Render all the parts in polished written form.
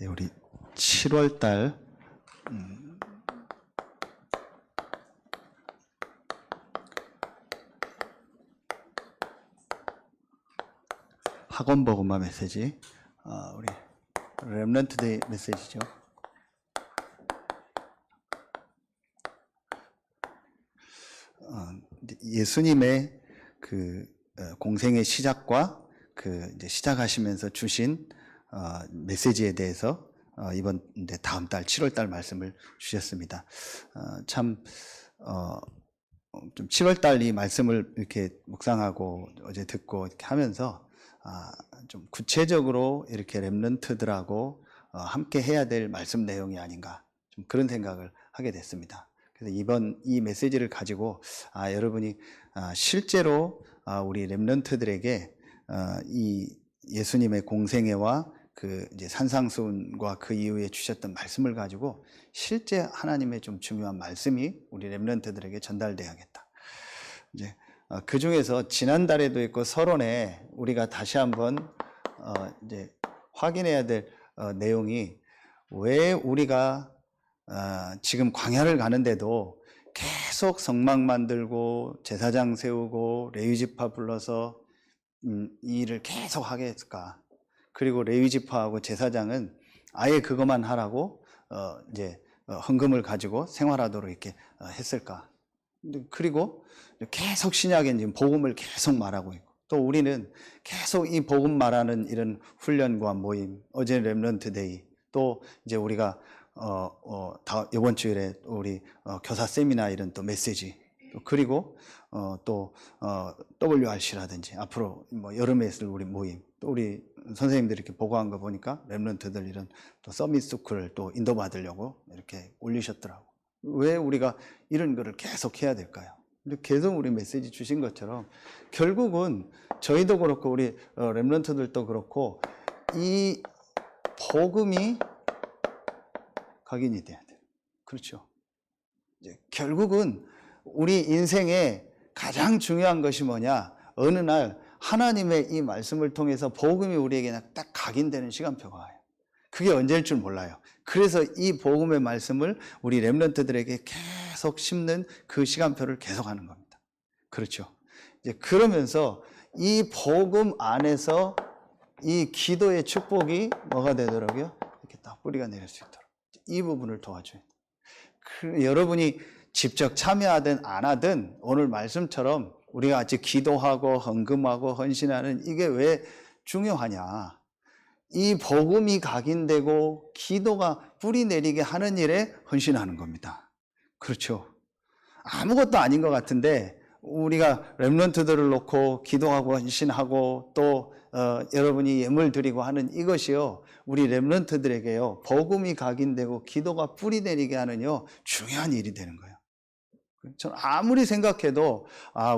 우리 7월 달 학원 복음화 메시지, 우리 렘넌트 데이 메시지죠. 예수님의 그 공생의 시작과 그 이제 시작하시면서 주신 메시지에 대해서 이번 다음 달 7월 달 말씀을 주셨습니다. 좀 7월 달 이 말씀을 이렇게 묵상하고 어제 듣고 이렇게 하면서 좀 구체적으로 이렇게 렘넌트들하고 함께 해야 될 말씀 내용이 아닌가, 좀 그런 생각을 하게 됐습니다. 그래서 이번 이 메시지를 가지고 여러분이 실제로 우리 렘넌트들에게 이 예수님의 공생애와 그 이제 산상수훈과 그 이후에 주셨던 말씀을 가지고 실제 하나님의 좀 중요한 말씀이 우리 렘넌트들에게 전달돼야겠다. 이제 그 중에서 지난달에도 있고 서론에 우리가 다시 한번 이제 확인해야 될 내용이, 왜 우리가 지금 광야를 가는데도 계속 성막 만들고 제사장 세우고 레위지파 불러서 이 일을 계속 하게 했을까? 그리고 레위지파하고 제사장은 아예 그것만 하라고 이제 헌금을 가지고 생활하도록 이렇게 했을까? 그리고 계속 신약에 지금 복음을 계속 말하고 있고, 또 우리는 계속 이 복음 말하는 이런 훈련과 모임, 어제 렘넌트 데이, 또 이제 우리가 이번 주일에 우리 교사 세미나 이런 또 메시지, 그리고 또 WRC라든지 앞으로 뭐 여름에 있을 우리 모임, 또 우리 선생님들이 이렇게 보고한 거 보니까 렘넌트들 이런 또 서밋 스쿨을 또 인도받으려고 이렇게 올리셨더라고. 왜 우리가 이런 거를 계속 해야 될까요? 계속 우리 메시지 주신 것처럼 결국은 저희도 그렇고 우리 렘넌트들도 그렇고 이 복음이 각인이 돼야 돼요. 그렇죠? 이제 결국은 우리 인생에 가장 중요한 것이 뭐냐? 어느 날 하나님의 이 말씀을 통해서 복음이 우리에게 딱 각인되는 시간표가 와요. 그게 언제일 줄 몰라요. 그래서 이 복음의 말씀을 우리 렘넌트들에게 계속 심는 그 시간표를 계속하는 겁니다. 그렇죠? 이제 그러면서 이 복음 안에서 이 기도의 축복이 뭐가 되더라고요? 이렇게 딱 뿌리가 내릴 수 있도록 이 부분을 도와줘요. 여러분이 직접 참여하든 안 하든 오늘 말씀처럼 우리가 같이 기도하고 헌금하고 헌신하는 이게 왜 중요하냐? 이 복음이 각인되고 기도가 뿌리 내리게 하는 일에 헌신하는 겁니다. 그렇죠? 아무것도 아닌 것 같은데 우리가 렘넌트들을 놓고 기도하고 헌신하고 또 여러분이 예물 드리고 하는 이것이요, 우리 렘넌트들에게요, 복음이 각인되고 기도가 뿌리 내리게 하는요 중요한 일이 되는 거예요. 저는 아무리 생각해도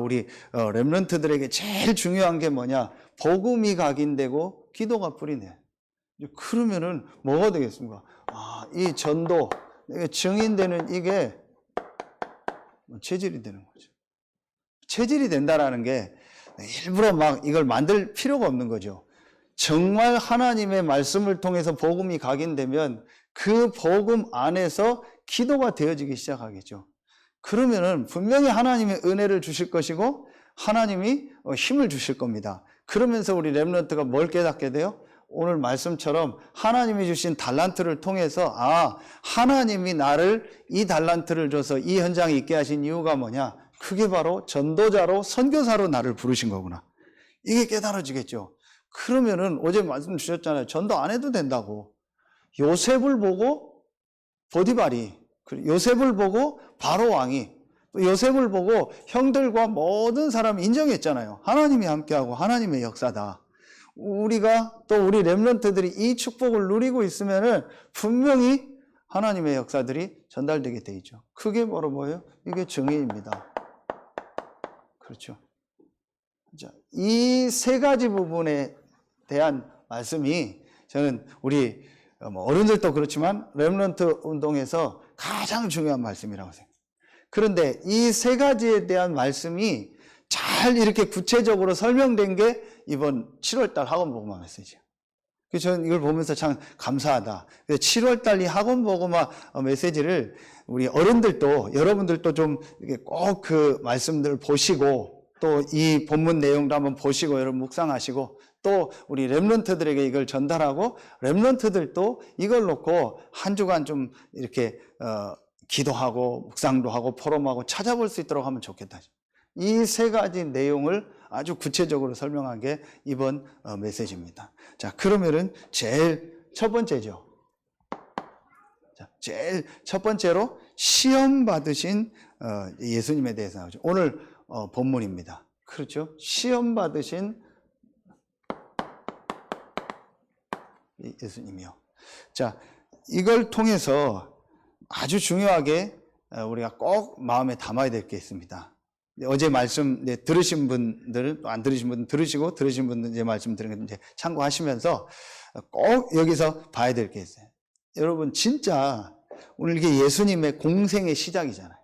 우리 렘넌트들에게 제일 중요한 게 뭐냐? 복음이 각인되고 기도가 뿌리 내. 그러면은 뭐가 되겠습니까? 이 전도, 증인되는 이게 체질이 되는 거죠. 체질이 된다라는 게 일부러 막 이걸 만들 필요가 없는 거죠. 정말 하나님의 말씀을 통해서 복음이 각인되면 그 복음 안에서 기도가 되어지기 시작하겠죠. 그러면은 분명히 하나님의 은혜를 주실 것이고 하나님이 힘을 주실 겁니다. 그러면서 우리 렘넌트가 뭘 깨닫게 돼요? 오늘 말씀처럼 하나님이 주신 달란트를 통해서 하나님이 나를 이 달란트를 줘서 이 현장에 있게 하신 이유가 뭐냐? 그게 바로 전도자로 선교사로 나를 부르신 거구나. 이게 깨달아지겠죠. 그러면은 어제 말씀 주셨잖아요. 전도 안 해도 된다고. 요셉을 보고 보디발이, 요셉을 보고 바로 왕이, 요셉을 보고 형들과 모든 사람이 인정했잖아요. 하나님이 함께하고 하나님의 역사다. 우리가 또 우리 렘넌트들이 이 축복을 누리고 있으면은 분명히 하나님의 역사들이 전달되게 돼 있죠. 그게 바로 뭐예요? 이게 증인입니다. 그렇죠. 이 세 가지 부분에 대한 말씀이 저는 우리 어른들도 그렇지만 렘넌트 운동에서 가장 중요한 말씀이라고 생각해요. 그런데 이 세 가지에 대한 말씀이 잘 이렇게 구체적으로 설명된 게 이번 7월달 학원 복음화 메시지예요. 그래서 저는 이걸 보면서 참 감사하다. 7월 달 이 학원 복음화 메시지를 우리 어른들도, 여러분들도 좀 꼭 그 말씀들을 보시고, 또 이 본문 내용도 한번 보시고, 여러분 묵상하시고, 또 우리 렘넌트들에게 이걸 전달하고, 렘넌트들도 이걸 놓고 한 주간 좀 이렇게 기도하고 묵상도 하고 포럼하고 찾아볼 수 있도록 하면 좋겠다. 이 세 가지 내용을 아주 구체적으로 설명한 게 이번 메시지입니다. 자, 그러면은 제일 첫 번째죠. 자, 제일 첫 번째로 시험 받으신 예수님에 대해서 나오죠. 오늘 본문입니다. 그렇죠? 시험 받으신 예수님이요. 자, 이걸 통해서 아주 중요하게 우리가 꼭 마음에 담아야 될 게 있습니다. 어제 말씀 들으신 분들은, 또 안 들으신 분들은 들으시고, 들으신 분들은 이제 말씀 들은 거 이제 참고하시면서 꼭 여기서 봐야 될 게 있어요. 여러분, 진짜 오늘 이게 예수님의 공생의 시작이잖아요.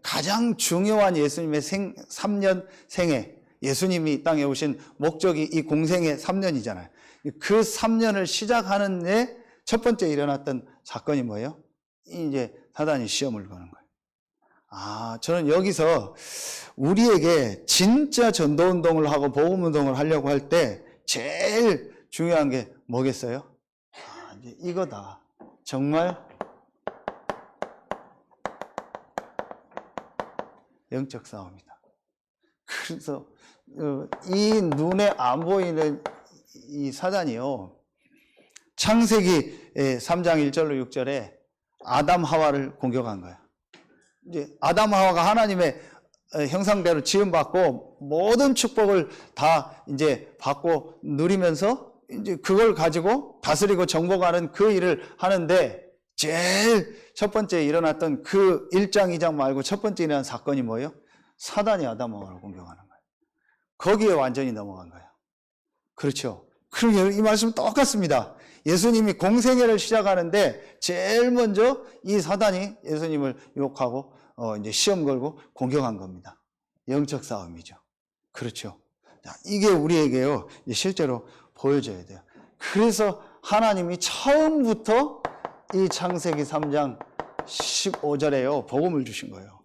가장 중요한 예수님의 3년 생애, 예수님이 이 땅에 오신 목적이 이 공생의 3년이잖아요. 그 3년을 시작하는 데 첫 번째 일어났던 사건이 뭐예요? 이제 사단이 시험을 거는 거예요. 저는 여기서 우리에게 진짜 전도운동을 하고 복음운동을 하려고 할 때 제일 중요한 게 뭐겠어요? 이제 이거다. 정말 영적 싸움이다. 그래서 이 눈에 안 보이는 이 사단이요, 창세기 3장 1절로 6절에 아담 하와를 공격한 거예요. 이제 아담 하와가 하나님의 형상대로 지음받고 모든 축복을 다 이제 받고 누리면서 이제 그걸 가지고 다스리고 정복하는 그 일을 하는데, 제일 첫 번째 일어났던 그 1장 2장 말고 첫 번째 일어난 사건이 뭐예요? 사단이 아담 하와를 공격하는 거예요. 거기에 완전히 넘어간 거예요. 그렇죠? 그러면 이 말씀은 똑같습니다. 예수님이 공생애를 시작하는데 제일 먼저 이 사단이 예수님을 유혹하고 이제 시험 걸고 공격한 겁니다. 영적 싸움이죠. 그렇죠. 자, 이게 우리에게요, 실제로 보여져야 돼요. 그래서 하나님이 처음부터 이 창세기 3장 15절에요, 복음을 주신 거예요.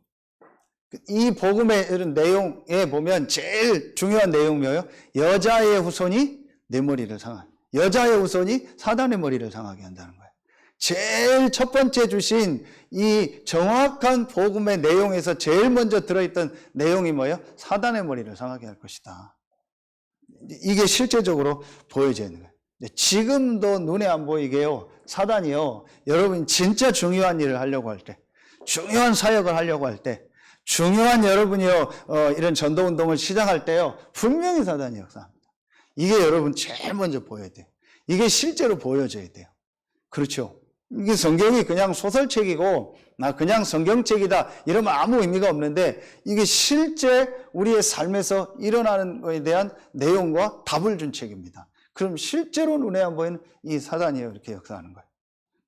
이 복음의 이런 내용에 보면 제일 중요한 내용이 뭐예요? 여자의 후손이 내 머리를 상하게, 여자의 후손이 사단의 머리를 상하게 한다는 거예요. 제일 첫 번째 주신 이 정확한 복음의 내용에서 제일 먼저 들어있던 내용이 뭐예요? 사단의 머리를 상하게 할 것이다. 이게 실제적으로 보여져 있는 거예요. 지금도 눈에 안 보이게요, 사단이요, 여러분 진짜 중요한 일을 하려고 할 때, 중요한 사역을 하려고 할 때, 중요한 여러분이요 이런 전도운동을 시작할 때요, 분명히 사단이 역사합니다. 이게 여러분 제일 먼저 보여야 돼요. 이게 실제로 보여져야 돼요. 그렇죠? 이게 성경이 그냥 소설책이고 그냥 성경책이다 이러면 아무 의미가 없는데, 이게 실제 우리의 삶에서 일어나는 것에 대한 내용과 답을 준 책입니다. 그럼 실제로 눈에 안 보이는 이 사단이 이렇게 역사하는 거예요.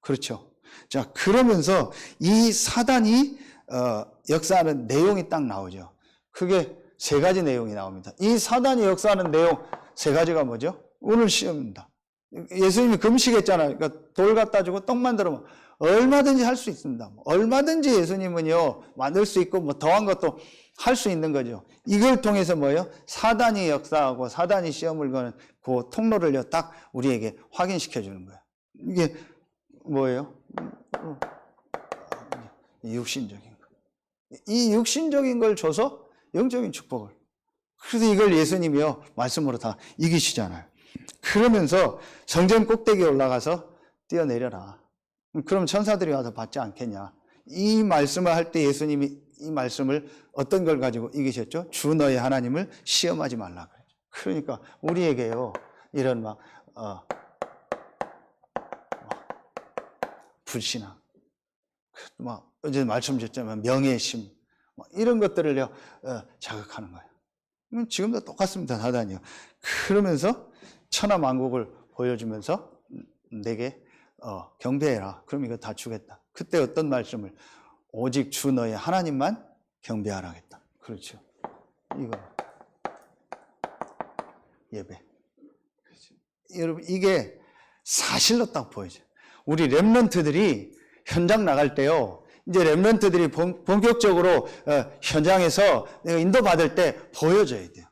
그렇죠? 자, 그러면서 이 사단이 역사하는 내용이 딱 나오죠. 그게 세 가지 내용이 나옵니다. 이 사단이 역사하는 내용 세 가지가 뭐죠? 오늘 시험입니다. 예수님이 금식했잖아요. 그러니까 돌 갖다 주고 떡 만들어 얼마든지 할 수 있습니다. 얼마든지 예수님은요 만들 수 있고 뭐 더한 것도 할 수 있는 거죠. 이걸 통해서 뭐예요? 사단이 역사하고 사단이 시험을 거는 그 통로를요 딱 우리에게 확인시켜 주는 거예요. 이게 뭐예요? 육신적인 거. 이 육신적인 걸 줘서 영적인 축복을. 그래서 이걸 예수님이요 말씀으로 다 이기시잖아요. 그러면서 성전 꼭대기에 올라가서 뛰어내려라. 그럼 천사들이 와서 받지 않겠냐. 이 말씀을 할 때 예수님이 이 말씀을 어떤 걸 가지고 이기셨죠? 주 너의 하나님을 시험하지 말라 그랬죠. 그러니까 우리에게요 이런 불신앙, 어제 말씀드렸지만 명예심, 이런 것들을요 자극하는 거예요. 지금도 똑같습니다. 사단이요. 그러면서 천하만국을 보여주면서 내게 경배해라. 그럼 이거 다 주겠다. 그때 어떤 말씀을? 오직 주 너의 하나님만 경배하라겠다. 그렇죠. 이거 예배. 그렇죠. 여러분 이게 사실로 딱 보여져요. 우리 렘넌트들이 현장 나갈 때요. 이제 렘넌트들이 본격적으로 현장에서 내가 인도받을 때 보여줘야 돼요.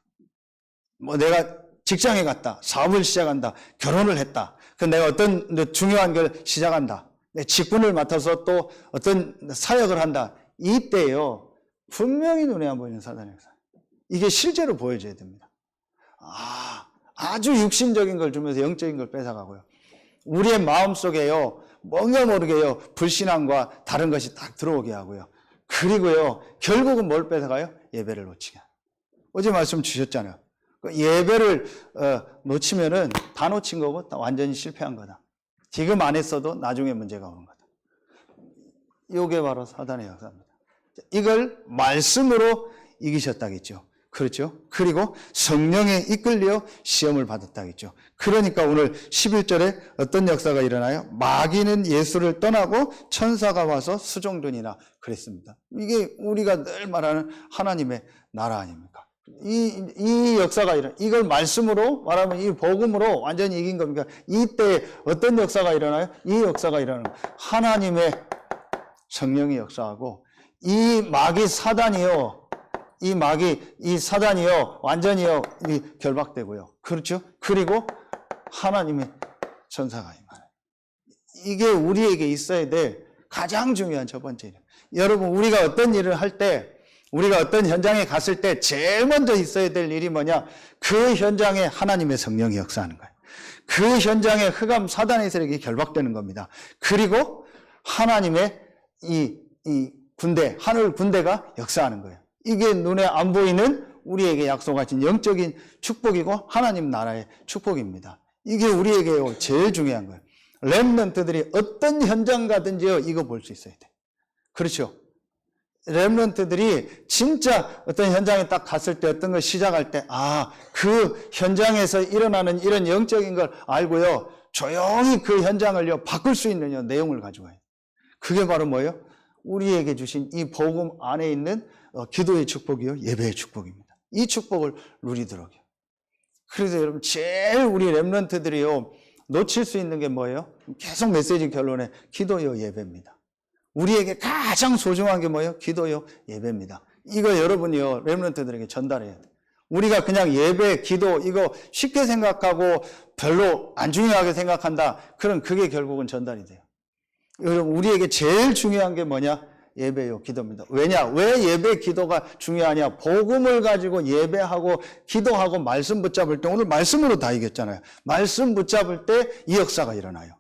뭐 내가 직장에 갔다, 사업을 시작한다, 결혼을 했다. 그 내가 어떤 중요한 걸 시작한다. 내 직분을 맡아서 또 어떤 사역을 한다. 이때요. 분명히 눈에 안 보이는 사단의 역사. 이게 실제로 보여줘야 됩니다. 아주 육신적인 걸 주면서 영적인 걸 뺏어가고요. 우리의 마음속에요. 뭔가 모르게요. 불신앙과 다른 것이 딱 들어오게 하고요. 그리고요. 결국은 뭘 뺏어가요? 예배를 놓치게. 어제 말씀 주셨잖아요. 예배를 놓치면은 다 놓친 거고 완전히 실패한 거다. 지금 안 했어도 나중에 문제가 오는 거다. 이게 바로 사단의 역사입니다. 이걸 말씀으로 이기셨다겠죠. 그렇죠? 그리고 성령에 이끌려 시험을 받았다겠죠. 그러니까 오늘 11절에 어떤 역사가 일어나요? 마귀는 예수를 떠나고 천사가 와서 수종드니라 그랬습니다. 이게 우리가 늘 말하는 하나님의 나라 아닙니까? 이 역사가 이걸 말씀으로 말하면 이 복음으로 완전히 이긴 겁니까? 이때 어떤 역사가 일어나요? 이 역사가 일어나는 하나님의 성령이 역사하고 이 마귀 사단이요. 이 사단이요. 완전히요. 결박되고요. 그렇죠? 그리고 하나님의 천사가 임하는. 이게 우리에게 있어야 될 가장 중요한 첫 번째 일. 여러분, 우리가 어떤 일을 할 때, 우리가 어떤 현장에 갔을 때 제일 먼저 있어야 될 일이 뭐냐? 그 현장에 하나님의 성령이 역사하는 거예요. 그 현장에 흑암 사단의 세력이 결박되는 겁니다. 그리고 하나님의 이 군대, 하늘 군대가 역사하는 거예요. 이게 눈에 안 보이는 우리에게 약속하신 영적인 축복이고 하나님 나라의 축복입니다. 이게 우리에게 제일 중요한 거예요. 렘넌트들이 어떤 현장 가든지요, 이거 볼 수 있어야 돼. 그렇죠? 렘넌트들이 진짜 어떤 현장에 딱 갔을 때 어떤 걸 시작할 때, 그 현장에서 일어나는 이런 영적인 걸 알고요, 조용히 그 현장을요, 바꿀 수 있는 내용을 가지고 와요. 그게 바로 뭐예요? 우리에게 주신 이 복음 안에 있는 기도의 축복이요, 예배의 축복입니다. 이 축복을 누리도록요. 그래서 여러분, 제일 우리 렘넌트들이요, 놓칠 수 있는 게 뭐예요? 계속 메시지 결론에 기도요, 예배입니다. 우리에게 가장 소중한 게 뭐예요? 기도요, 예배입니다. 이거 여러분이요, 렘넌트들에게 전달해야 돼요. 우리가 그냥 예배, 기도, 이거 쉽게 생각하고 별로 안 중요하게 생각한다. 그럼 그게 결국은 전달이 돼요. 여러분, 우리에게 제일 중요한 게 뭐냐? 예배요, 기도입니다. 왜냐? 왜 예배, 기도가 중요하냐? 복음을 가지고 예배하고 기도하고 말씀 붙잡을 때, 오늘 말씀으로 다 이겼잖아요. 말씀 붙잡을 때 이 역사가 일어나요.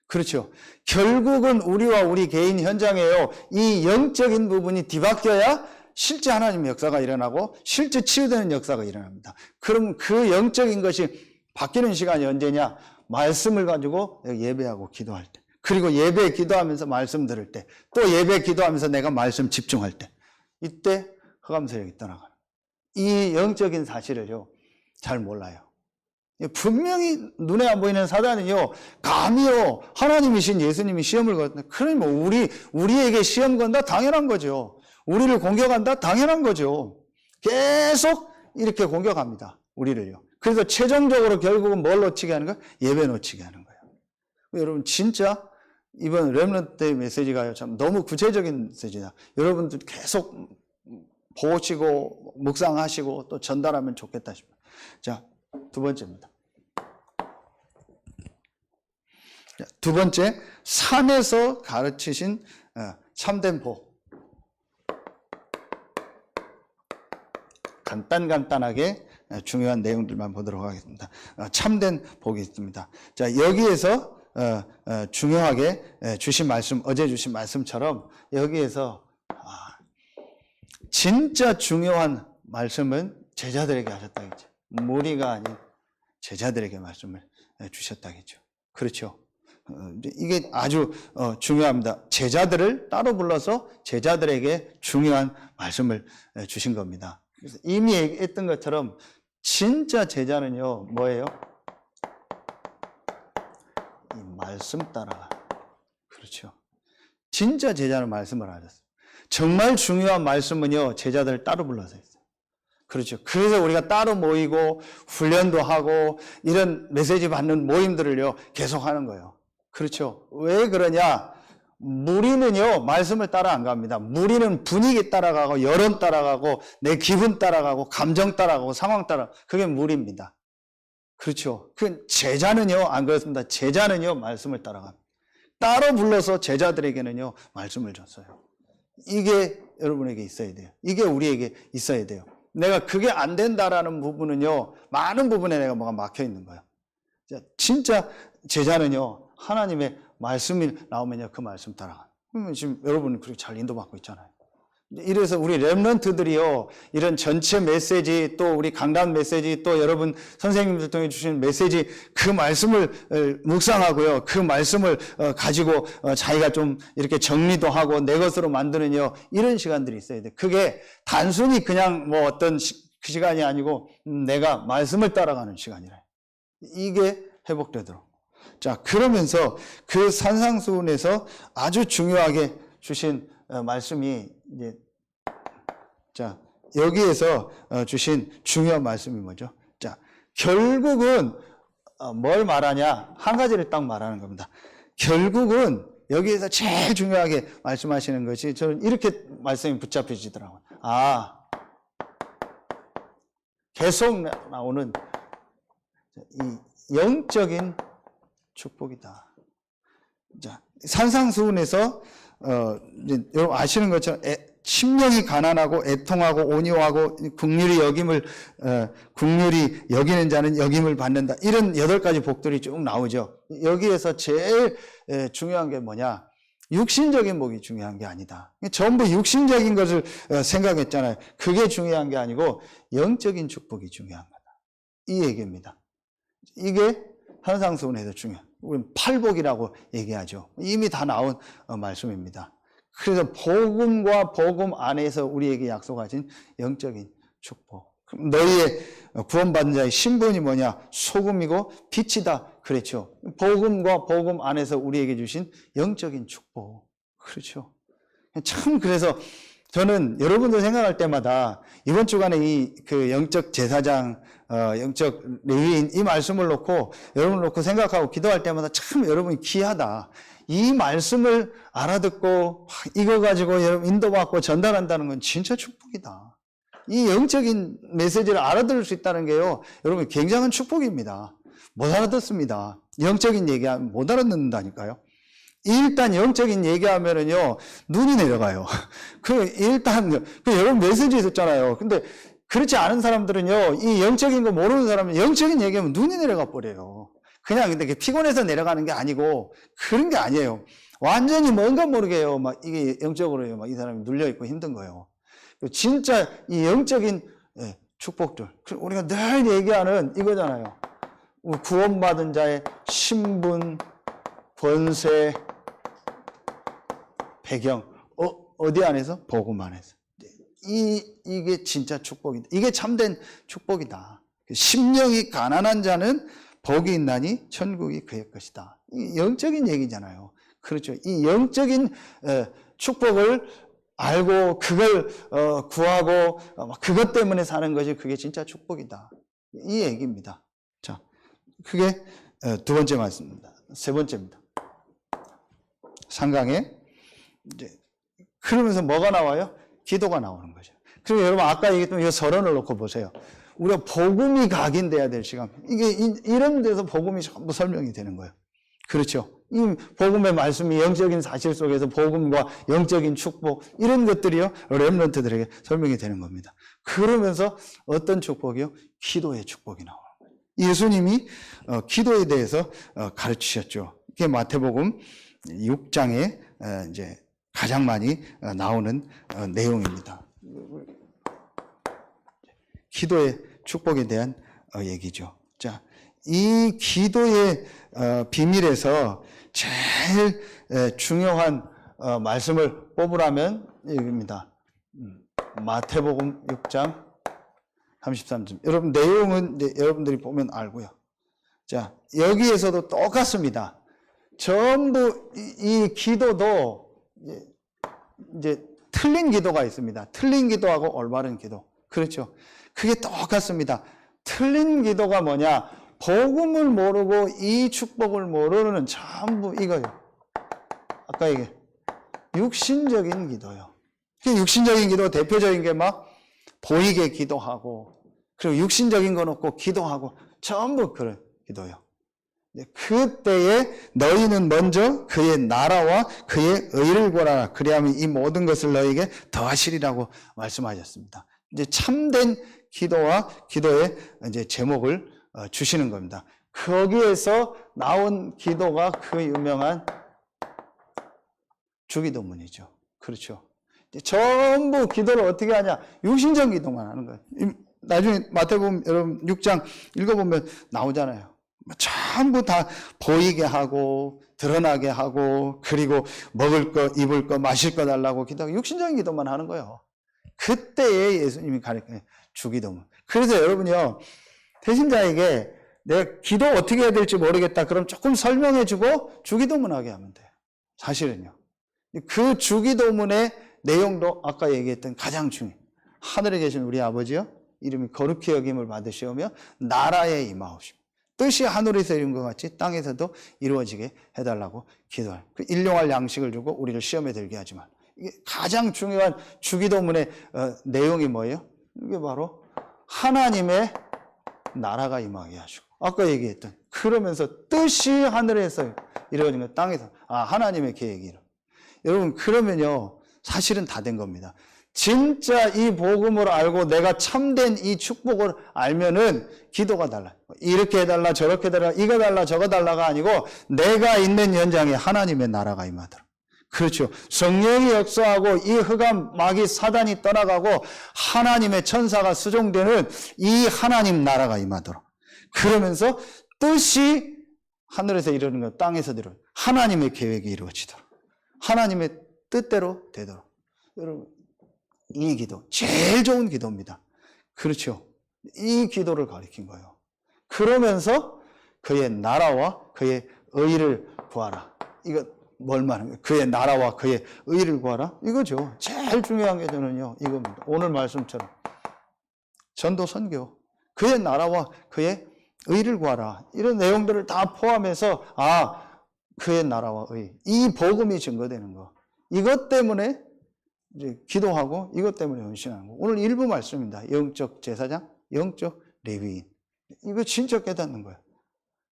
그렇죠. 결국은 우리와 우리 개인 현장에요, 이 영적인 부분이 뒤바뀌어야 실제 하나님의 역사가 일어나고 실제 치유되는 역사가 일어납니다. 그럼 그 영적인 것이 바뀌는 시간이 언제냐? 말씀을 가지고 예배하고 기도할 때, 그리고 예배 기도하면서 말씀 들을 때, 또 예배 기도하면서 내가 말씀 집중할 때, 이때 흑암 세력이 떠나가는, 이 영적인 사실을요 잘 몰라요. 분명히 눈에 안 보이는 사단은요, 감히요, 하나님이신 예수님이 시험을 건다. 그러니 뭐, 우리에게 시험 건다? 당연한 거죠. 우리를 공격한다? 당연한 거죠. 계속 이렇게 공격합니다. 우리를요. 그래서 최종적으로 결국은 뭘 놓치게 하는 거예요? 예배 놓치게 하는 거예요. 여러분, 진짜 이번 렘넌트 메시지가요, 참 너무 구체적인 메시지다. 여러분들 계속 보시고, 묵상하시고, 또 전달하면 좋겠다 싶어요. 자, 두 번째입니다. 두 번째, 산에서 가르치신 참된 복. 간단하게 중요한 내용들만 보도록 하겠습니다. 참된 복이 있습니다. 자, 여기에서 중요하게 주신 말씀, 어제 주신 말씀처럼 여기에서 진짜 중요한 말씀은 제자들에게 하셨다겠죠. 무리가 아닌 제자들에게 말씀을 주셨다겠죠. 그렇죠. 이게 아주 중요합니다. 제자들을 따로 불러서 제자들에게 중요한 말씀을 주신 겁니다. 그래서 이미 얘기했던 것처럼 진짜 제자는요, 뭐예요? 이 말씀 따라가. 그렇죠. 진짜 제자는 말씀을 하셨어요. 정말 중요한 말씀은요, 제자들을 따로 불러서 했어요. 그렇죠. 그래서 우리가 따로 모이고 훈련도 하고 이런 메시지 받는 모임들을요 계속 하는 거예요. 그렇죠. 왜 그러냐? 무리는요 말씀을 따라 안 갑니다. 무리는 분위기 따라가고 여론 따라가고 내 기분 따라가고 감정 따라가고 상황 따라, 그게 무리입니다. 그렇죠. 그 제자는요 안 그렇습니다. 제자는요 말씀을 따라갑니다. 따로 불러서 제자들에게는요 말씀을 줬어요. 이게 여러분에게 있어야 돼요. 이게 우리에게 있어야 돼요. 내가 그게 안 된다라는 부분은요 많은 부분에 내가 뭐가 막혀 있는 거예요. 진짜 제자는요 하나님의 말씀이 나오면요 그 말씀 따라가요. 그러면 지금 여러분 그렇게 잘 인도받고 있잖아요. 이래서 우리 렘넌트들이요 이런 전체 메시지, 또 우리 강단 메시지, 또 여러분 선생님들 통해 주신 메시지, 그 말씀을 묵상하고요 그 말씀을 가지고 자기가 좀 이렇게 정리도 하고 내 것으로 만드는요 이런 시간들이 있어야 돼. 그게 단순히 그냥 뭐 어떤 그 시간이 아니고 내가 말씀을 따라가는 시간이래. 이게 회복되도록. 자, 그러면서 그 산상수훈에서 아주 중요하게 주신 말씀이 이제, 자, 여기에서 주신 중요한 말씀이 뭐죠? 자, 결국은 뭘 말하냐? 한 가지를 딱 말하는 겁니다. 결국은 여기에서 제일 중요하게 말씀하시는 것이, 저는 이렇게 말씀이 붙잡혀지더라고요. 아, 계속 나오는 이 영적인 축복이다. 자, 산상수훈에서 여러분 아시는 것처럼 심령이 가난하고 애통하고 온유하고 긍휼히 여기는 자는 여김을 받는다. 이런 8가지 복들이 쭉 나오죠. 여기에서 제일 중요한 게 뭐냐? 육신적인 복이 중요한 게 아니다. 전부 육신적인 것을 생각했잖아요. 그게 중요한 게 아니고 영적인 축복이 중요한 거다. 이 얘기입니다. 이게 산상수훈에서 중요해요. 우리는 팔복이라고 얘기하죠. 이미 다 나온 말씀입니다. 그래서 복음과 복음 안에서 우리에게 약속하신 영적인 축복. 너희의 구원받은 자의 신분이 뭐냐? 소금이고 빛이다. 그렇죠. 복음과 복음 안에서 우리에게 주신 영적인 축복. 그렇죠. 참, 그래서 저는 여러분들 생각할 때마다 이번 주간에 그 영적 제사장, 영적 레위인 이 말씀을 놓고 여러분을 놓고 생각하고 기도할 때마다 참 여러분이 귀하다. 이 말씀을 알아듣고 이거 가지고 여러분 인도받고 전달한다는 건 진짜 축복이다. 이 영적인 메시지를 알아들을 수 있다는 게요, 여러분 굉장한 축복입니다. 못 알아듣습니다. 영적인 얘기하면 못 알아듣는다니까요. 일단 영적인 얘기하면은요 눈이 내려가요. 여러분 메시지 있었잖아요. 근데 그렇지 않은 사람들은요 이 영적인 거 모르는 사람은 영적인 얘기하면 눈이 내려가 버려요. 그냥 근데 피곤해서 내려가는 게 아니고 그런 게 아니에요. 완전히 뭔가 모르게요. 막 이게 영적으로요 막 이 사람이 눌려 있고 힘든 거예요. 진짜 이 영적인 축복들 우리가 늘 얘기하는 이거잖아요. 구원받은 자의 신분, 권세, 배경, 어디 안에서? 복음 안에서. 이게 진짜 축복이다. 이게 참된 축복이다. 심령이 가난한 자는 복이 있나니 천국이 그의 것이다. 이 영적인 얘기잖아요. 그렇죠. 이 영적인 축복을 알고 그걸 구하고 그것 때문에 사는 것이 그게 진짜 축복이다. 이 얘기입니다. 자, 그게 두 번째 말씀입니다. 세 번째입니다. 상강에 이제 그러면서 뭐가 나와요? 기도가 나오는 거죠. 그리고 여러분 아까 얘기했던 이 서론을 놓고 보세요. 우리가 복음이 각인돼야 될 시간. 이게 이런 데서 복음이 전부 설명이 되는 거예요. 그렇죠. 이 복음의 말씀이 영적인 사실 속에서 복음과 영적인 축복 이런 것들이요 렘넌트들에게 설명이 되는 겁니다. 그러면서 어떤 축복이요? 기도의 축복이 나오는 거예요. 예수님이 기도에 대해서 가르치셨죠. 이게 마태복음 6장에 이제 가장 많이 나오는 내용입니다. 기도의 축복에 대한 얘기죠. 자, 이 기도의 비밀에서 제일 중요한 말씀을 뽑으라면 여기입니다. 마태복음 6장 33절. 여러분 내용은 여러분들이 보면 알고요. 자, 여기에서도 똑같습니다. 전부 이 기도도 이제 틀린 기도가 있습니다. 틀린 기도하고 올바른 기도. 그렇죠. 그게 똑같습니다. 틀린 기도가 뭐냐? 복음을 모르고 이 축복을 모르는 전부 이거예요. 아까 이게 육신적인 기도요. 육신적인 기도 대표적인 게 막 보이게 기도하고 그리고 육신적인 거 놓고 기도하고 전부 그런 기도요. 그때에 너희는 먼저 그의 나라와 그의 의를 구하라. 그리하면 이 모든 것을 너희에게 더하시리라고 말씀하셨습니다. 이제 참된 기도와 기도의 이제 제목을 주시는 겁니다. 거기에서 나온 기도가 그 유명한 주기도문이죠. 그렇죠. 전부 기도를 어떻게 하냐? 육신적 기도만 하는 거예요. 나중에 마태복음 여러분 6장 읽어보면 나오잖아요. 전부 다 보이게 하고 드러나게 하고 그리고 먹을 거 입을 거 마실 거 달라고 기도하고 육신적인 기도만 하는 거예요. 그때에 예수님이 가르쳐요. 주기도문. 그래서 여러분요 배신자에게 내가 기도 어떻게 해야 될지 모르겠다 그럼 조금 설명해주고 주기도문 하게 하면 돼요. 사실은요. 그 주기도문의 내용도 아까 얘기했던 가장 중요해요. 하늘에 계신 우리 아버지요 이름이 거룩히 여김을 받으시오며 나라에 임하옵시며 뜻이 하늘에서 이룬 것 같이 땅에서도 이루어지게 해달라고 기도할. 그 일용할 양식을 주고 우리를 시험에 들게 하지 말. 이게 가장 중요한 주기도문의 내용이 뭐예요? 이게 바로 하나님의 나라가 임하게 하시고 아까 얘기했던 그러면서 뜻이 하늘에서 이루어진 것 땅에서 하나님의 계획이 여러분 그러면요 사실은 다 된 겁니다. 진짜 이 복음을 알고 내가 참된 이 축복을 알면은 기도가 달라요. 이렇게 해달라 저렇게 해달라 이거 달라 저거 달라가 아니고 내가 있는 현장에 하나님의 나라가 임하더라. 그렇죠. 성령이 역사하고 이 흑암 마귀 사단이 떠나가고 하나님의 천사가 수종되는 이 하나님 나라가 임하도록 그러면서 뜻이 하늘에서 이루는 것 땅에서 이루는 하나님의 계획이 이루어지도록 하나님의 뜻대로 되도록 여러분 이 기도 제일 좋은 기도입니다. 그렇죠. 이 기도를 가리킨 거예요. 그러면서 그의 나라와 그의 의를 구하라. 이거 뭘 말하는 거예요? 그의 나라와 그의 의를 구하라? 이거죠. 제일 중요한 게 저는요 이겁니다. 오늘 말씀처럼 전도 선교 그의 나라와 그의 의를 구하라. 이런 내용들을 다 포함해서 그의 나라와 의 이 복음이 증거되는 거 이것 때문에 이제 기도하고 이것 때문에 헌신하는 거. 오늘 일부 말씀입니다. 영적 제사장, 영적 레위인. 이거 진짜 깨닫는 거예요.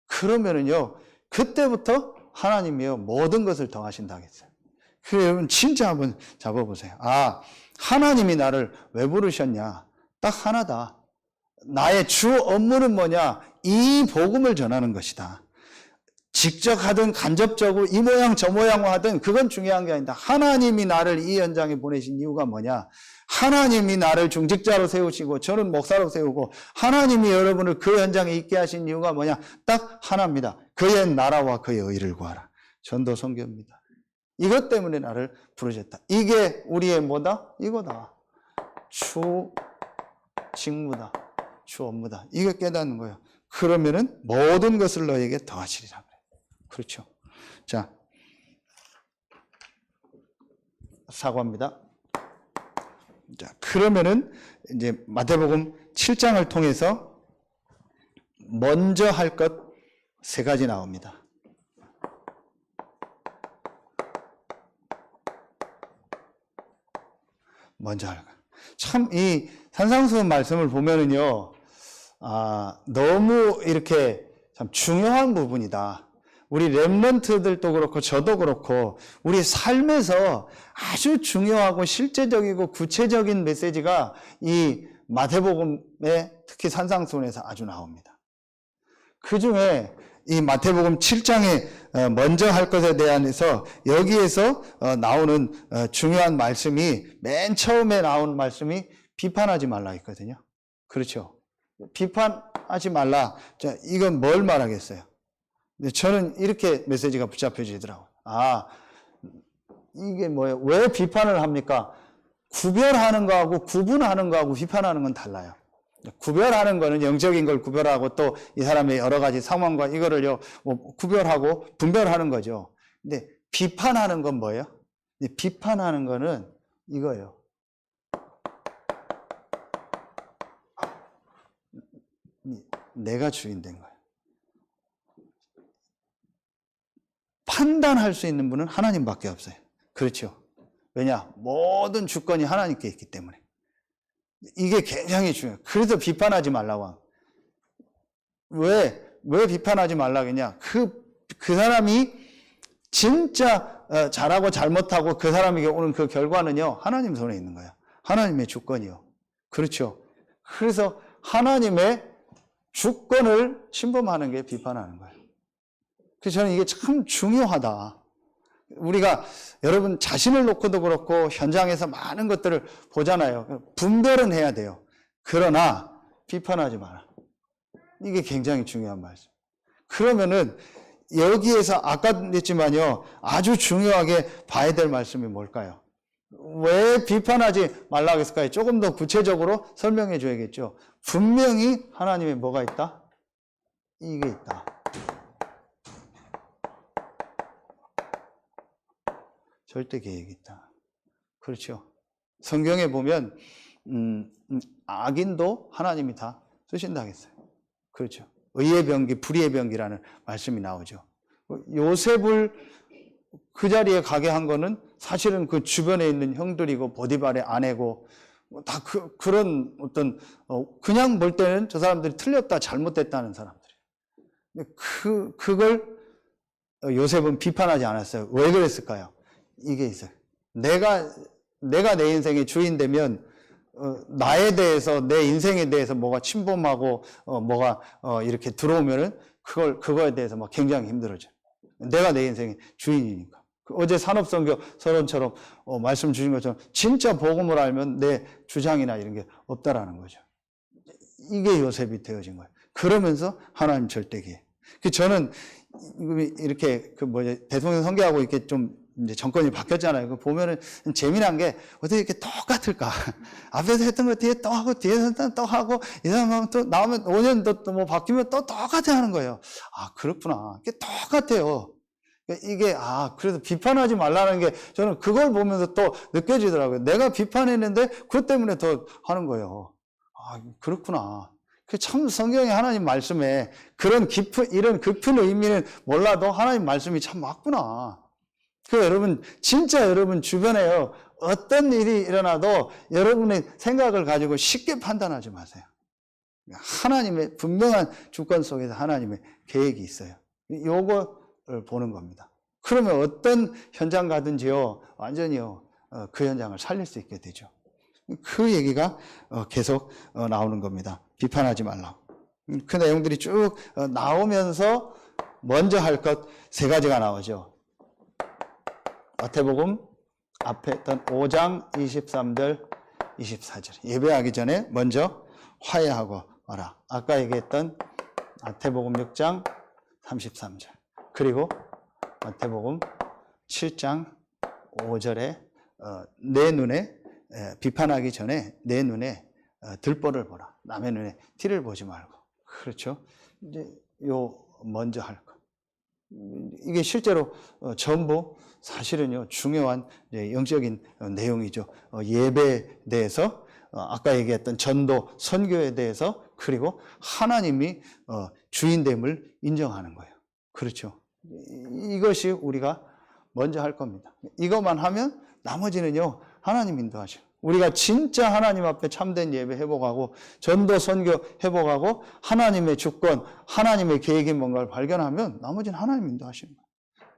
그러면은요, 그때부터 하나님이요, 모든 것을 더하신다 하겠어요. 그래서 여러분 진짜 한번 잡아보세요. 하나님이 나를 왜 부르셨냐? 딱 하나다. 나의 주 업무는 뭐냐? 이 복음을 전하는 것이다. 직접 하든 간접적으로 이 모양 저 모양으로 하든 그건 중요한 게 아니다. 하나님이 나를 이 현장에 보내신 이유가 뭐냐? 하나님이 나를 중직자로 세우시고 저는 목사로 세우고 하나님이 여러분을 그 현장에 있게 하신 이유가 뭐냐? 딱 하나입니다. 그의 나라와 그의 의를 구하라. 전도 선교입니다. 이것 때문에 나를 부르셨다. 이게 우리의 뭐다? 이거다. 주 직무다. 주 업무다. 이거 깨닫는 거예요. 그러면은 모든 것을 너에게 더하시리라. 그렇죠. 자, 사과합니다. 자, 그러면은 이제 마태복음 7장을 통해서 먼저 할 것 3가지 나옵니다. 먼저 할 것. 참 이 산상수훈 말씀을 보면은요, 너무 이렇게 참 중요한 부분이다. 우리 렘넌트들도 그렇고 저도 그렇고 우리 삶에서 아주 중요하고 실제적이고 구체적인 메시지가 이 마태복음에 특히 산상수훈에서 아주 나옵니다. 그중에 이 마태복음 7장에 먼저 할 것에 대해서 여기에서 나오는 중요한 말씀이 맨 처음에 나오는 말씀이 비판하지 말라 있거든요. 그렇죠. 비판하지 말라. 자, 이건 뭘 말하겠어요? 근데 저는 이렇게 메시지가 붙잡혀지더라고요. 이게 뭐예요? 왜 비판을 합니까? 구별하는 거하고 구분하는 거하고 비판하는 건 달라요. 구별하는 거는 영적인 걸 구별하고 또 이 사람의 여러 가지 상황과 이거를요, 구별하고 분별하는 거죠. 근데 비판하는 건 뭐예요? 비판하는 거는 이거예요. 내가 주인 된 거예요. 판단할 수 있는 분은 하나님밖에 없어요. 그렇죠? 왜냐? 모든 주권이 하나님께 있기 때문에. 이게 굉장히 중요해요. 그래서 비판하지 말라고. 왜 비판하지 말라고 했냐? 그 사람이 진짜 잘하고 잘못하고 그 사람에게 오는 그 결과는요, 하나님 손에 있는 거예요. 하나님의 주권이요. 그렇죠? 그래서 하나님의 주권을 침범하는 게 비판하는 거예요. 그래서 저는 이게 참 중요하다. 우리가 여러분 자신을 놓고도 그렇고 현장에서 많은 것들을 보잖아요. 분별은 해야 돼요. 그러나 비판하지 마라. 이게 굉장히 중요한 말씀. 그러면은 여기에서 아까도 했지만요, 아주 중요하게 봐야 될 말씀이 뭘까요? 왜 비판하지 말라고 했을까요? 조금 더 구체적으로 설명해 줘야겠죠. 분명히 하나님의 뭐가 있다? 이게 있다. 절대 계획이 있다. 그렇죠. 성경에 보면 악인도 하나님이 다 쓰신다 했어요. 그렇죠. 의의 병기, 불의의 병기라는 말씀이 나오죠. 요셉을 그 자리에 가게 한 거는 사실은 그 주변에 있는 형들이고 보디발의 아내고 다 그런 어떤 그냥 볼 때는 저 사람들이 틀렸다 잘못됐다는 사람들이에요. 그걸 요셉은 비판하지 않았어요. 왜 그랬을까요? 이게 있어요. 내가 내 인생의 주인 되면 나에 대해서 내 인생에 대해서 뭐가 침범하고 뭐가 이렇게 들어오면은 그거에 대해서 막 굉장히 힘들어져. 내가 내 인생의 주인이니까. 어제 산업선교 서론처럼 말씀 주신 것처럼 진짜 복음을 알면 내 주장이나 이런 게 없다라는 거죠. 이게 요셉이 되어진 거예요. 그러면서 하나님 절대기에. 저는 이렇게 대통령 선교하고 이렇게 좀 이제 정권이 바뀌었잖아요. 보면은 재미난 게 어떻게 이렇게 똑같을까? 앞에서 했던 거 뒤에 또 하고 뒤에서 했던 또 하고 이 사람 또 나오면 5년 또 뭐 바뀌면 또 똑같아 하는 거예요. 아, 그렇구나. 이게 똑같아요. 이게 그래서 비판하지 말라는 게 저는 그걸 보면서 또 느껴지더라고요. 내가 비판했는데 그것 때문에 더 하는 거예요. 아, 그렇구나. 참 성경의 하나님 말씀에 이런 깊은 의미는 몰라도 하나님 말씀이 참 맞구나. 여러분, 진짜 여러분 주변에요, 어떤 일이 일어나도 여러분의 생각을 가지고 쉽게 판단하지 마세요. 하나님의 분명한 주권 속에서 하나님의 계획이 있어요. 요거를 보는 겁니다. 그러면 어떤 현장 가든지요, 완전히요, 그 현장을 살릴 수 있게 되죠. 그 얘기가 계속 나오는 겁니다. 비판하지 말라고. 그 내용들이 쭉 나오면서 먼저 할 것 3가지가 나오죠. 마태복음 앞에 했던 5장 23절, 24절. 예배하기 전에 먼저 화해하고 와라. 아까 얘기했던 마태복음 6장 33절. 그리고 마태복음 7장 5절에 내 눈에 비판하기 전에 내 눈에 들보를 보라. 남의 눈에 티를 보지 말고. 그렇죠? 이제 먼저 할 것. 이게 실제로 전부 사실은요, 중요한 영적인 내용이죠. 예배에 대해서, 아까 얘기했던 전도, 선교에 대해서, 그리고 하나님이 주인됨을 인정하는 거예요. 그렇죠. 이것이 우리가 먼저 할 겁니다. 이것만 하면 나머지는요, 하나님 인도하셔. 우리가 진짜 하나님 앞에 참된 예배 회복하고 전도 선교 회복하고 하나님의 주권, 하나님의 계획이 뭔가를 발견하면 나머지는 하나님 인도하시는 거예요.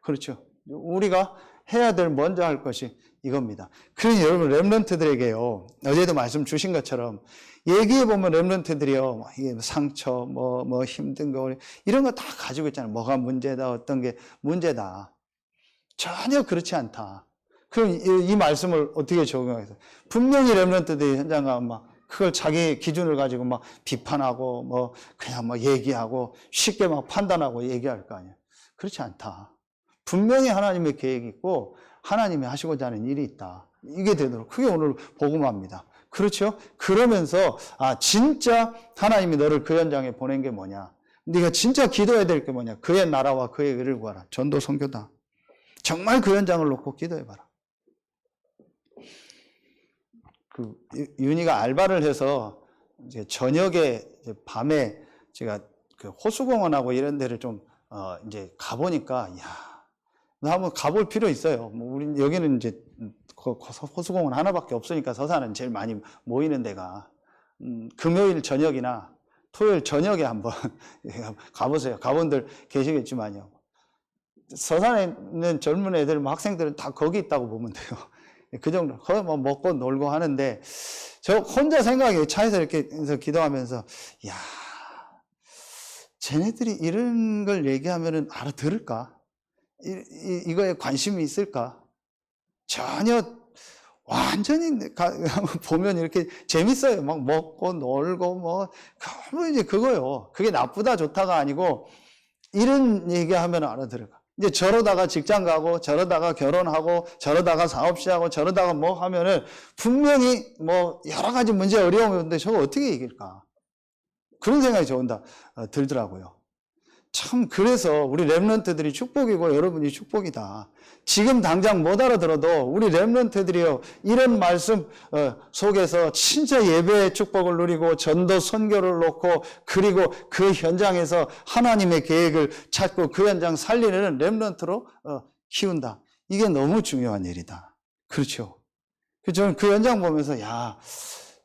그렇죠. 우리가 해야 될 먼저 할 것이 이겁니다. 그러니 여러분 렘넌트들에게요, 어제도 말씀 주신 것처럼 얘기해 보면 렘넌트들이요, 이게 상처, 뭐 힘든 거 이런 거 다 가지고 있잖아요. 뭐가 문제다, 어떤 게 문제다. 전혀 그렇지 않다. 그럼 이 말씀을 어떻게 적용해서 분명히 렘넌트들이 현장 가면 막 그걸 자기 기준을 가지고 막 비판하고 뭐 그냥 막 얘기하고 쉽게 막 판단하고 얘기할 거 아니에요. 그렇지 않다. 분명히 하나님의 계획이 있고 하나님이 하시고자 하는 일이 있다. 이게 되도록 그게 오늘 복음화입니다. 그렇죠? 그러면서 진짜 하나님이 너를 그 현장에 보낸 게 뭐냐? 네가 진짜 기도해야 될 게 뭐냐? 그의 나라와 그의 의를 구하라. 전도 선교다. 정말 그 현장을 놓고 기도해봐라. 윤희가 알바를 해서 이제 저녁에 이제 밤에 제가 그 호수공원하고 이런 데를 좀 이제 가보니까 나 한번 가볼 필요 있어요. 뭐 우리 여기는 이제 호수공원 하나밖에 없으니까 서산은 제일 많이 모이는 데가 금요일 저녁이나 토요일 저녁에 한번 가보세요. 가본들 계시겠지만요. 서산에 있는 젊은 애들, 뭐 학생들은 다 거기 있다고 보면 돼요. 그 정도, 거의 뭐 먹고 놀고 하는데, 저 혼자 생각해요. 차에서 이렇게 해서 기도하면서, 쟤네들이 이런 걸 얘기하면은 알아들을까? 이거에 관심이 있을까? 전혀, 완전히 보면 이렇게 재밌어요. 막 먹고 놀고 뭐, 이제 그거요. 그게 나쁘다 좋다가 아니고, 이런 얘기하면 알아들을까? 이제 저러다가 직장 가고, 저러다가 결혼하고, 저러다가 사업 시작하고, 저러다가 뭐 하면은 분명히 뭐 여러 가지 문제 어려움이 오는데 저거 어떻게 이길까? 그런 생각이 들더라고요. 참, 그래서 우리 렘넌트들이 축복이고 여러분이 축복이다. 지금 당장 못 알아들어도 우리 렘넌트들이요, 이런 말씀 속에서 진짜 예배의 축복을 누리고 전도 선교를 놓고, 그리고 그 현장에서 하나님의 계획을 찾고 그 현장 살리는 렘넌트로 키운다. 이게 너무 중요한 일이다. 그렇죠. 저는 그 현장 보면서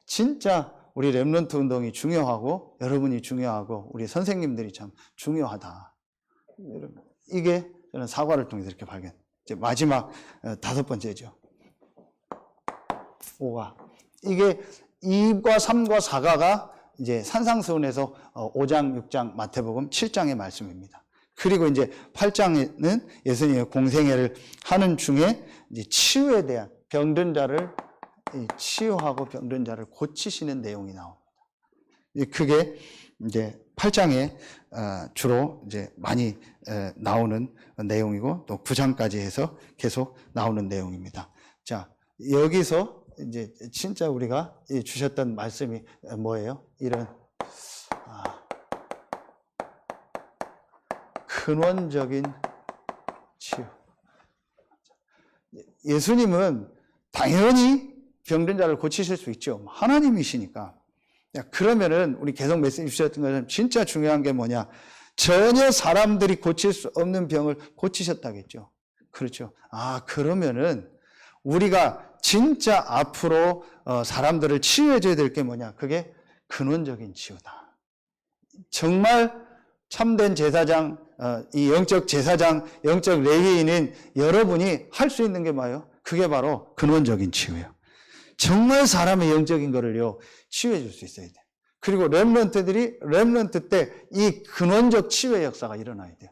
진짜 우리 렘넌트 운동이 중요하고 여러분이 중요하고 우리 선생님들이 참 중요하다. 이게 저는 사과를 통해서 이렇게 발견. 이제 마지막 5번째죠. 5가. 이게 2과 3과 4가가 이제 산상수훈에서 5장, 6장, 마태복음 7장의 말씀입니다. 그리고 이제 8장에는 예수님의 공생애를 하는 중에 이제 치유에 대한 병든 자를 치유하고 병든 자를 고치시는 내용이 나옵니다. 그게 이제 8장에 주로 이제 많이 나오는 내용이고 또 9장까지 해서 계속 나오는 내용입니다. 자, 여기서 이제 진짜 우리가 주셨던 말씀이 뭐예요? 이런 근원적인 치유. 예수님은 당연히 병든 자를 고치실 수 있죠. 하나님이시니까. 그러면은 우리 계속 메시지 주셨던 것처럼 진짜 중요한 게 뭐냐? 전혀 사람들이 고칠 수 없는 병을 고치셨다겠죠. 그렇죠. 그러면은 우리가 진짜 앞으로 사람들을 치유해 줘야 될 게 뭐냐? 그게 근원적인 치유다. 정말 참된 제사장, 이 영적 제사장, 영적 레위인인 여러분이 할 수 있는 게 뭐예요? 그게 바로 근원적인 치유예요. 정말 사람의 영적인 거를요, 치유해 줄 수 있어야 돼요. 그리고 렘넌트 때 이 근원적 치유의 역사가 일어나야 돼요.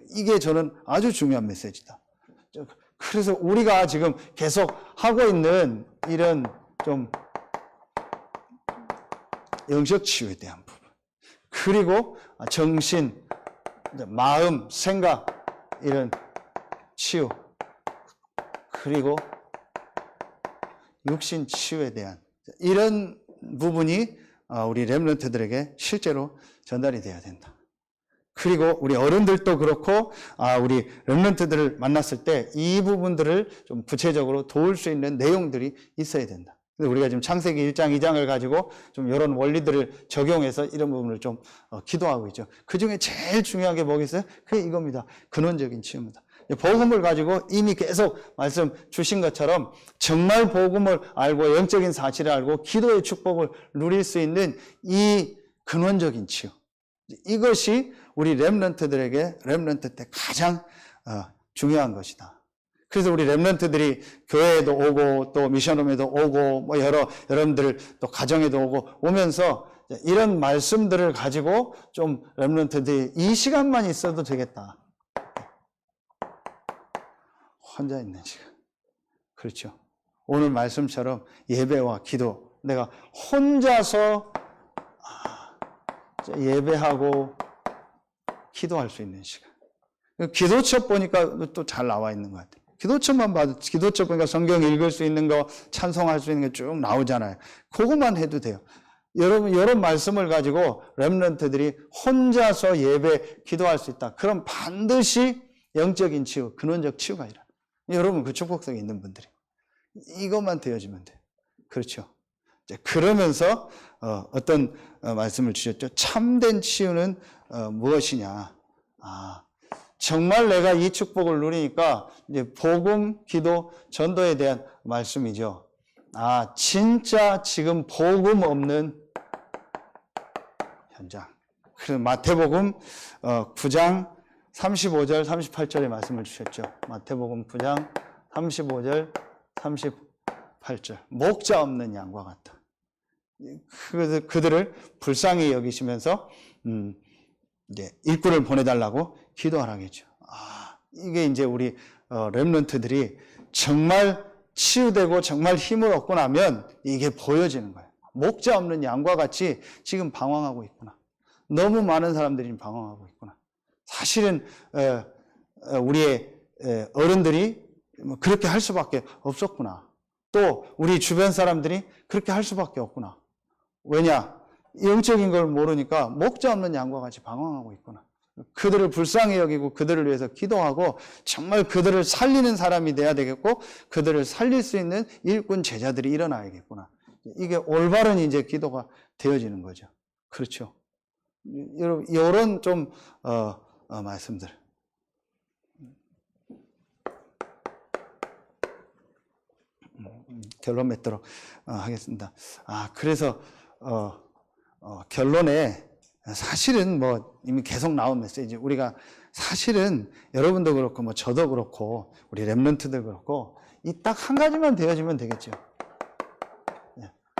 이게 저는 아주 중요한 메시지다. 그래서 우리가 지금 계속 하고 있는 이런 좀 영적 치유에 대한 부분. 그리고 정신, 마음, 생각, 이런 치유. 그리고 육신 치유에 대한 이런 부분이 우리 렘넌트들에게 실제로 전달이 돼야 된다. 그리고 우리 어른들도 그렇고 우리 렘넌트들을 만났을 때 이 부분들을 좀 구체적으로 도울 수 있는 내용들이 있어야 된다. 근데 우리가 지금 창세기 1장, 2장을 가지고 좀 이런 원리들을 적용해서 이런 부분을 좀 기도하고 있죠. 그 중에 제일 중요한 게 뭐겠어요? 그게 이겁니다. 근원적인 치유입니다. 복음을 가지고 이미 계속 말씀 주신 것처럼 정말 복음을 알고 영적인 사실을 알고 기도의 축복을 누릴 수 있는 이 근원적인 치유. 이것이 우리 렘넌트 때 가장 중요한 것이다. 그래서 우리 렘넌트들이 교회에도 오고 또 미션홈에도 오고 뭐 여러분들 또 가정에도 오면서 이런 말씀들을 가지고 좀 렘넌트들이 이 시간만 있어도 되겠다. 혼자 있는 시간. 그렇죠. 오늘 말씀처럼 예배와 기도. 내가 혼자서 예배하고 기도할 수 있는 시간. 기도책 보니까 또 잘 나와 있는 것 같아요. 기도책만 봐도, 기도책 보니까 성경 읽을 수 있는 거, 찬송할 수 있는 게 쭉 나오잖아요. 그것만 해도 돼요. 여러분, 이런 말씀을 가지고 렘넌트들이 혼자서 예배, 기도할 수 있다. 그럼 반드시 영적인 치유, 근원적 치유가 일어나. 여러분, 그 축복성이 있는 분들이. 이것만 되어지면 돼요. 그렇죠. 이제 그러면서 어떤 말씀을 주셨죠. 참된 치유는 무엇이냐? 정말 내가 이 축복을 누리니까 이제 복음, 기도, 전도에 대한 말씀이죠. 진짜 지금 복음 없는 현장. 그래서 마태복음 9장 35절, 38절의 말씀을 주셨죠. 마태복음 9장 35절, 38절. 목자 없는 양과 같다. 그들을 불쌍히 여기시면서 이제 일꾼을 보내달라고 기도하라겠죠. 이게 이제 우리 렘넌트들이 정말 치유되고 정말 힘을 얻고 나면 이게 보여지는 거예요. 목자 없는 양과 같이 지금 방황하고 있구나. 너무 많은 사람들이 방황하고 있구나. 사실은 우리의 어른들이 그렇게 할 수밖에 없었구나. 또 우리 주변 사람들이 그렇게 할 수밖에 없구나. 왜냐? 영적인 걸 모르니까 목자 없는 양과 같이 방황하고 있구나. 그들을 불쌍히 여기고 그들을 위해서 기도하고 정말 그들을 살리는 사람이 돼야 되겠고 그들을 살릴 수 있는 일꾼 제자들이 일어나야겠구나. 이게 올바른 이제 기도가 되어지는 거죠. 그렇죠. 여러분, 이런 좀 말씀들. 결론 맺도록 하겠습니다. 그래서 결론에 사실은 뭐 이미 계속 나온 메시지, 우리가 사실은 여러분도 그렇고 뭐 저도 그렇고 우리 렘넌트들 그렇고 이 딱 한 가지만 되어지면 되겠죠.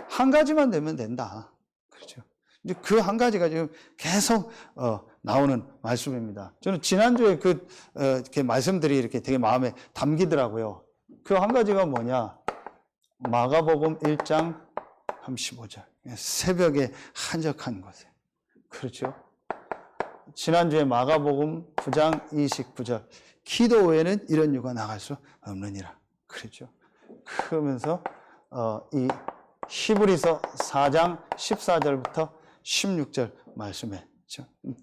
한 가지만 되면 된다. 그렇죠. 이제 그 한 가지가 지금 계속 나오는 말씀입니다. 저는 지난주에 이렇게 말씀들이 이렇게 되게 마음에 담기더라고요. 그 한 가지가 뭐냐? 마가복음 1장 35절. 새벽에 한적한 곳에. 그렇죠. 지난주에 마가복음 9장 29절. 기도 외에는 이런 유가 나갈 수 없느니라. 그렇죠. 그러면서 이 히브리서 4장 14절부터 16절 말씀에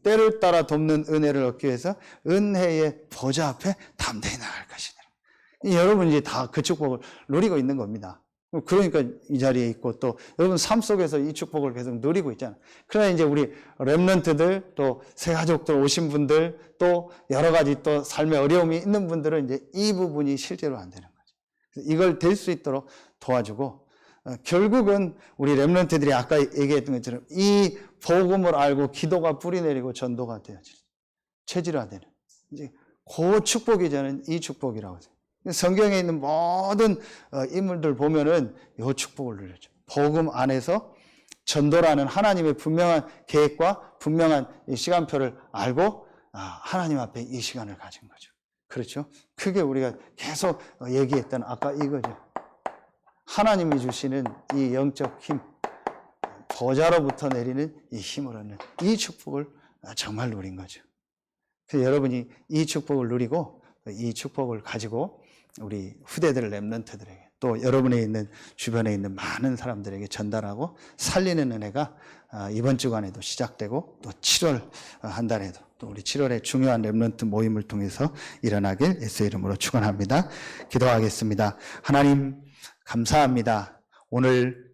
때를 따라 돕는 은혜를 얻기 위해서 은혜의 보좌 앞에 담대히 나갈 것이니라. 여러분이 이제 다 그 축복을 누리고 있는 겁니다. 그러니까 이 자리에 있고 또 여러분 삶 속에서 이 축복을 계속 누리고 있잖아요. 그러나 이제 우리 렘넌트들 또 새가족들 오신 분들 또 여러 가지 또 삶의 어려움이 있는 분들은 이제 이 부분이 실제로 안 되는 거죠. 그래서 이걸 될 수 있도록 도와주고 결국은 우리 렘넌트들이 아까 얘기했던 것처럼 이 복음을 알고 기도가 뿌리내리고 전도가 되어지는 체질화되는 이제 그 축복이 저는 이 축복이라고 생각해요. 성경에 있는 모든 인물들 보면은 이 축복을 누렸죠. 복음 안에서 전도라는 하나님의 분명한 계획과 분명한 시간표를 알고 하나님 앞에 이 시간을 가진 거죠. 그렇죠? 그게 우리가 계속 얘기했던 아까 이거죠. 하나님이 주시는 이 영적 힘, 보좌로부터 내리는 이 힘을 얻는 이 축복을 정말 누린 거죠. 그래서 여러분이 이 축복을 누리고 이 축복을 가지고 우리 후대들 렘넌트들에게 또 여러분에 있는 주변에 있는 많은 사람들에게 전달하고 살리는 은혜가 이번 주간에도 시작되고 또 7월 한 달에도 또 우리 7월에 중요한 렘넌트 모임을 통해서 일어나길 예수의 이름으로 축원합니다. 기도하겠습니다. 하나님 감사합니다. 오늘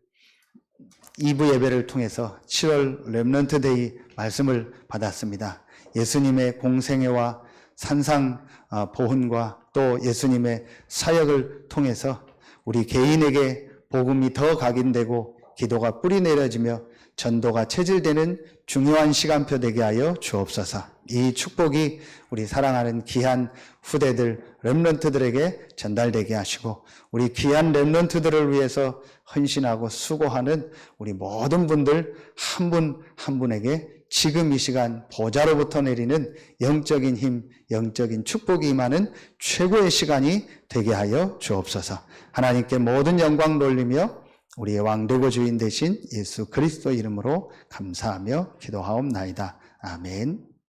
2부 예배를 통해서 7월 렘넌트 데이 말씀을 받았습니다. 예수님의 공생애와 산상 보훈과 또 예수님의 사역을 통해서 우리 개인에게 복음이 더 각인되고 기도가 뿌리 내려지며 전도가 체질되는 중요한 시간표 되게 하여 주옵소서. 이 축복이 우리 사랑하는 귀한 후대들 렘넌트들에게 전달되게 하시고 우리 귀한 렘넌트들을 위해서 헌신하고 수고하는 우리 모든 분들 한 분 한 분에게 지금 이 시간 보좌로부터 내리는 영적인 힘, 영적인 축복이 임하는 최고의 시간이 되게 하여 주옵소서. 하나님께 모든 영광 돌리며 우리의 왕되고 주인 되신 예수 그리스도 이름으로 감사하며 기도하옵나이다. 아멘.